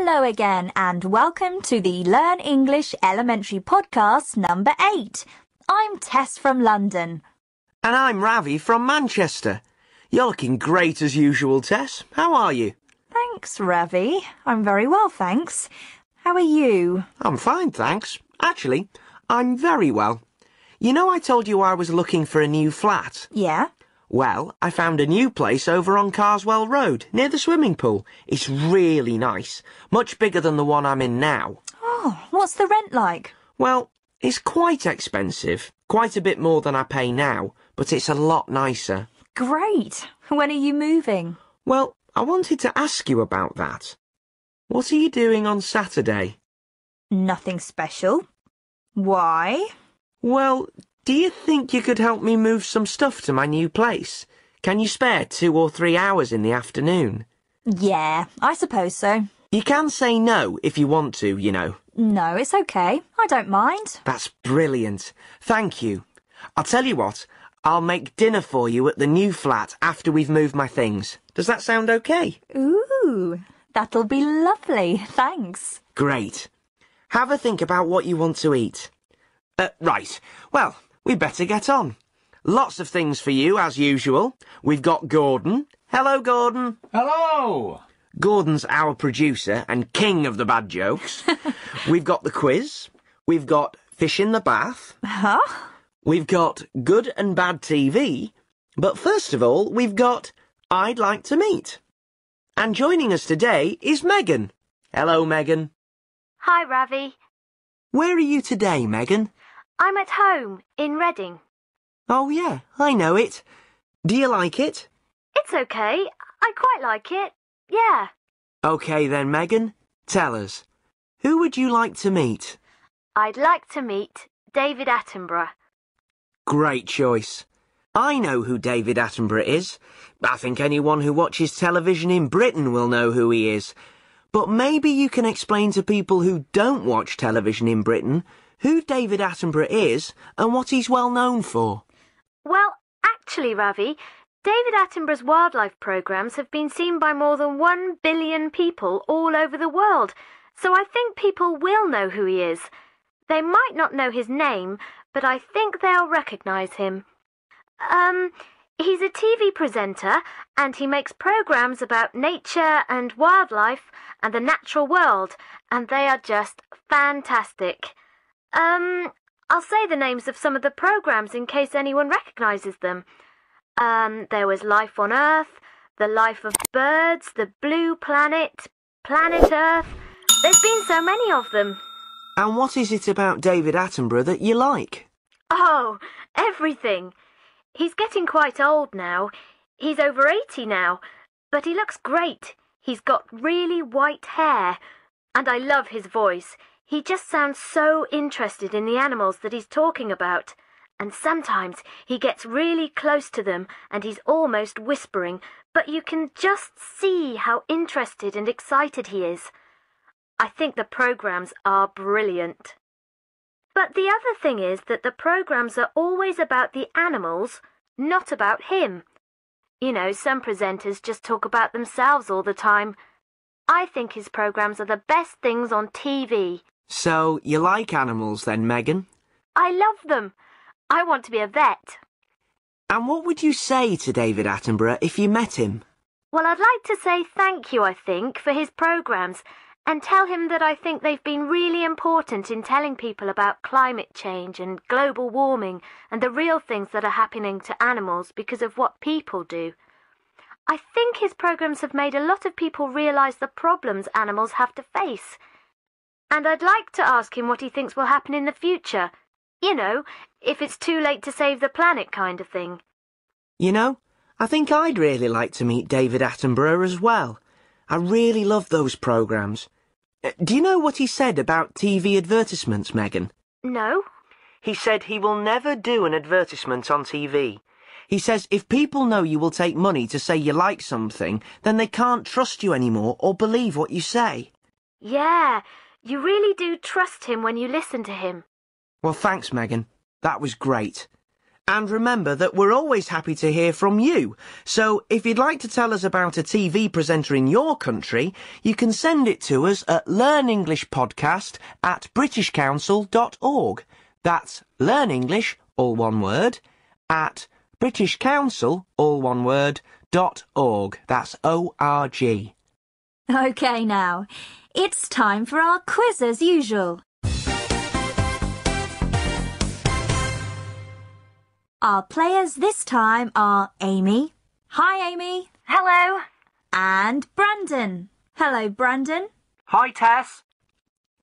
Hello again and welcome to the Learn English Elementary podcast number 8. I'm Tess from London. And I'm Ravi from Manchester. You're looking great as usual, Tess. How are you? Thanks, Ravi. I'm very well, thanks. How are you? I'm fine, thanks. Actually, I'm very well. You know I told you I was looking for a new flat? Yeah? Well, I found a new place over on Carswell Road, near the swimming pool. It's really nice. Much bigger than the one I'm in now. Oh, what's the rent like? Well, it's quite expensive. Quite a bit more than I pay now, but it's a lot nicer. Great. When are you moving? Well, I wanted to ask you about that. What are you doing on Saturday? Nothing special. Why? Well, do you think you could help me move some stuff to my new place? Can you spare 2 or 3 hours in the afternoon? Yeah, I suppose so. You can say no if you want to, you know. No, it's okay. I don't mind. That's brilliant. Thank you. I'll tell you what, I'll make dinner for you at the new flat after we've moved my things. Does that sound okay? Ooh, that'll be lovely. Thanks. Great. Have a think about what you want to eat. Right. Well, we better get on. Lots of things for you, as usual. We've got Gordon. Hello, Gordon. Hello! Gordon's our producer and king of the bad jokes. We've got the quiz. We've got fish in the bath. Huh? We've got good and bad TV. But first of all, we've got I'd like to meet. And joining us today is Megan. Hello, Megan. Hi, Ravi. Where are you today, Megan? I'm at home, in Reading. Oh, yeah, I know it. Do you like it? It's okay. I quite like it. Yeah. OK then, Megan. Tell us. Who would you like to meet? I'd like to meet David Attenborough. Great choice. I know who David Attenborough is. I think anyone who watches television in Britain will know who he is. But maybe you can explain to people who don't watch television in Britain who David Attenborough is and what he's well known for. Well, actually, Ravi, David Attenborough's wildlife programmes have been seen by more than 1 billion people all over the world, so I think people will know who he is. They might not know his name, but I think they'll recognise him. He's a TV presenter, and he makes programmes about nature and wildlife and the natural world, and they are just fantastic. I'll say the names of some of the programmes in case anyone recognises them. There was Life on Earth, The Life of Birds, The Blue Planet, Planet Earth. There's been so many of them. And what is it about David Attenborough that you like? Oh, everything. He's getting quite old now. He's over 80 now, but he looks great. He's got really white hair, and I love his voice. He just sounds so interested in the animals that he's talking about. And sometimes he gets really close to them and he's almost whispering, but you can just see how interested and excited he is. I think the programmes are brilliant. But the other thing is that the programmes are always about the animals, not about him. You know, some presenters just talk about themselves all the time. I think his programmes are the best things on TV. So, you like animals then, Megan? I love them. I want to be a vet. And what would you say to David Attenborough if you met him? Well, I'd like to say thank you, I think, for his programmes, and tell him that I think they've been really important in telling people about climate change and global warming and the real things that are happening to animals because of what people do. I think his programmes have made a lot of people realise the problems animals have to face. And I'd like to ask him what he thinks will happen in the future. You know, if it's too late to save the planet kind of thing. You know, I think I'd really like to meet David Attenborough as well. I really love those programmes. Do you know what he said about TV advertisements, Megan? No. He said he will never do an advertisement on TV. He says if people know you will take money to say you like something, then they can't trust you anymore or believe what you say. Yeah, you really do trust him when you listen to him. Well, thanks, Megan. That was great. And remember that we're always happy to hear from you. So if you'd like to tell us about a TV presenter in your country, you can send it to us at learnenglishpodcast@britishcouncil.org. That's Learn English, all one word, at British Council, all one word, .org. That's O-R-G. OK now, it's time for our quiz as usual. Our players this time are Amy. Hi, Amy. Hello. And Brandon. Hello, Brandon. Hi, Tess.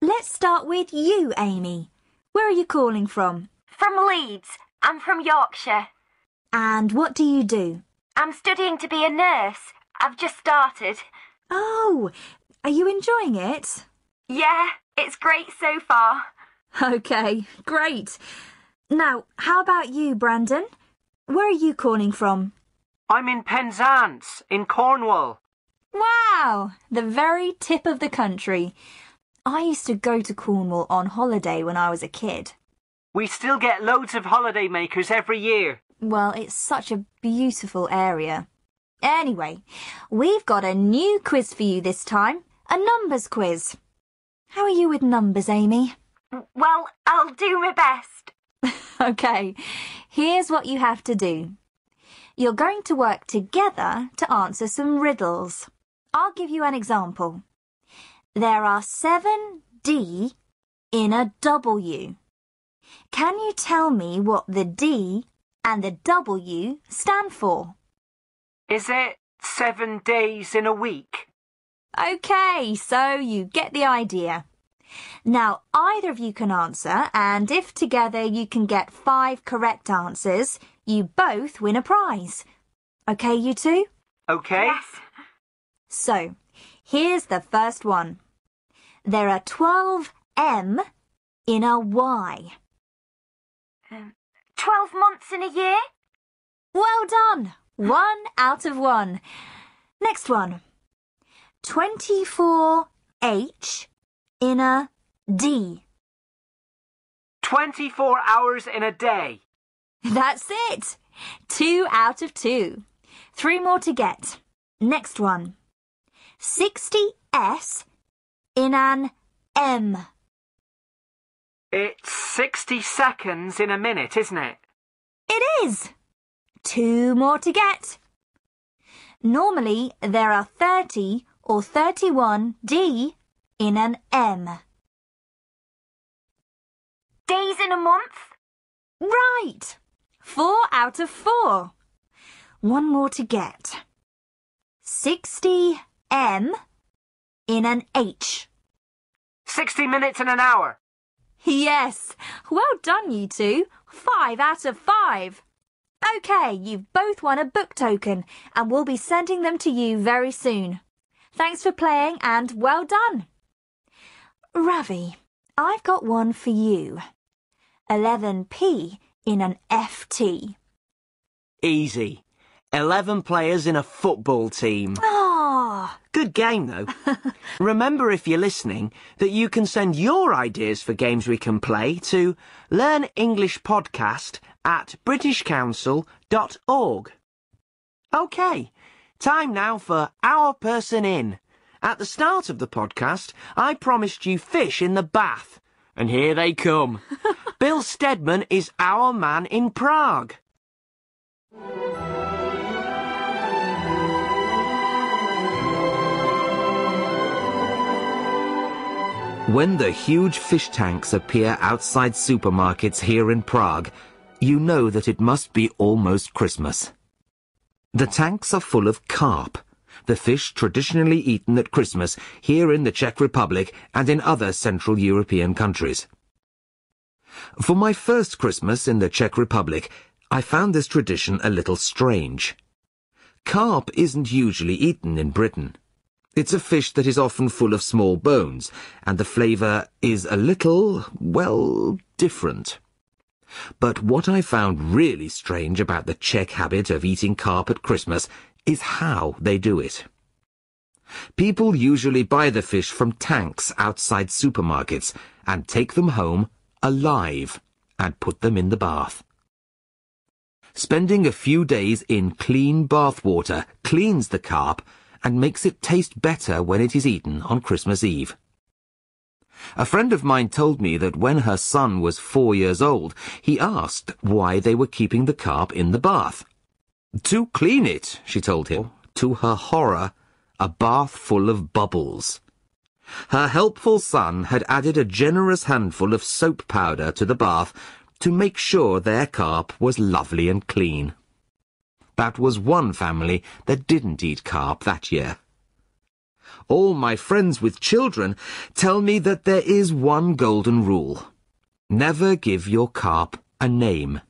Let's start with you, Amy. Where are you calling from? From Leeds. I'm from Yorkshire. And what do you do? I'm studying to be a nurse. I've just started. Oh, are you enjoying it? Yeah, it's great so far. OK, great. Now, how about you, Brandon? Where are you calling from? I'm in Penzance, in Cornwall. Wow, the very tip of the country. I used to go to Cornwall on holiday when I was a kid. We still get loads of holiday makers every year. Well, it's such a beautiful area. Anyway, we've got a new quiz for you this time, a numbers quiz. How are you with numbers, Amy? Well, I'll do my best. OK, here's what you have to do. You're going to work together to answer some riddles. I'll give you an example. There are 7 D in a W. Can you tell me what the D and the W stand for? Is it 7 days in a week? OK, so you get the idea. Now, either of you can answer, and if together you can get 5 correct answers, you both win a prize. OK, you two? OK. Yes. So, here's the first one. There are 12 M in a Y. 12 months in a year? Well done! 1 out of 1. Next one. 24 H in a D. 24 hours in a day. That's it! 2 out of 2. 3 more to get. Next one. 60 S in an M. It's 60 seconds in a minute, isn't it? It is! 2 more to get. Normally, there are 30 or 31 D in an M. Days in a month? Right! 4 out of 4. 1 more to get. 60 M in an H. 60 minutes in an hour. Yes! Well done, you two. 5 out of 5. OK, you've both won a book token, and we'll be sending them to you very soon. Thanks for playing, and well done. Ravi, I've got one for you. 11P in an FT. Easy. 11 players in a football team. Ah! Good game, though. Remember, if you're listening, that you can send your ideas for games we can play to learnenglishpodcast@britishcouncil.org. OK, time now for Our Person In. At the start of the podcast, I promised you fish in the bath. And here they come. Bill Stedman is our man in Prague. When the huge fish tanks appear outside supermarkets here in Prague, you know that it must be almost Christmas. The tanks are full of carp, the fish traditionally eaten at Christmas here in the Czech Republic and in other Central European countries. For my first Christmas in the Czech Republic, I found this tradition a little strange. Carp isn't usually eaten in Britain. It's a fish that is often full of small bones, and the flavour is a little, well, different. But what I found really strange about the Czech habit of eating carp at Christmas is how they do it. People usually buy the fish from tanks outside supermarkets and take them home alive and put them in the bath. Spending a few days in clean bath water cleans the carp and makes it taste better when it is eaten on Christmas Eve. A friend of mine told me that when her son was 4 years old, he asked why they were keeping the carp in the bath. To clean it, she told him. To her horror, a bath full of bubbles. Her helpful son had added a generous handful of soap powder to the bath to make sure their carp was lovely and clean. That was one family that didn't eat carp that year. All my friends with children tell me that there is one golden rule. Never give your carp a name.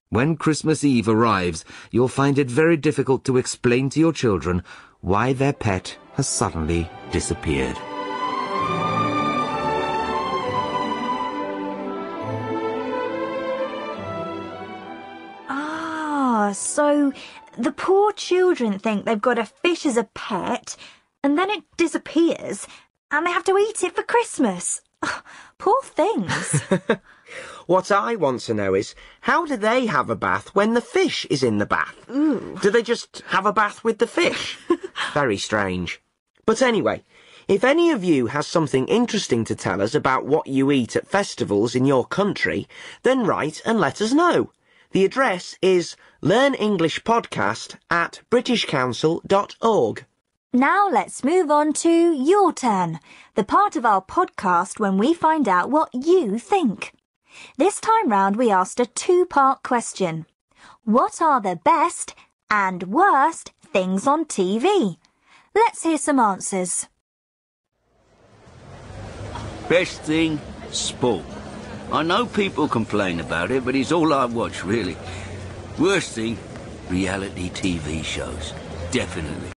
When Christmas Eve arrives, you'll find it very difficult to explain to your children why their pet has suddenly disappeared. So the poor children think they've got a fish as a pet, and then it disappears, and they have to eat it for Christmas. Poor things. What I want to know is, how do they have a bath when the fish is in the bath? Ooh. Do they just have a bath with the fish? Very strange. But anyway, if any of you has something interesting to tell us about what you eat at festivals in your country, then write and let us know. The address is learnenglishpodcast@britishcouncil.org. Now let's move on to Your Turn, the part of our podcast when we find out what you think. This time round we asked a two-part question. What are the best and worst things on TV? Let's hear some answers. Best thing, sport. I know people complain about it, but it's all I watch, really. Worst thing, reality TV shows. Definitely.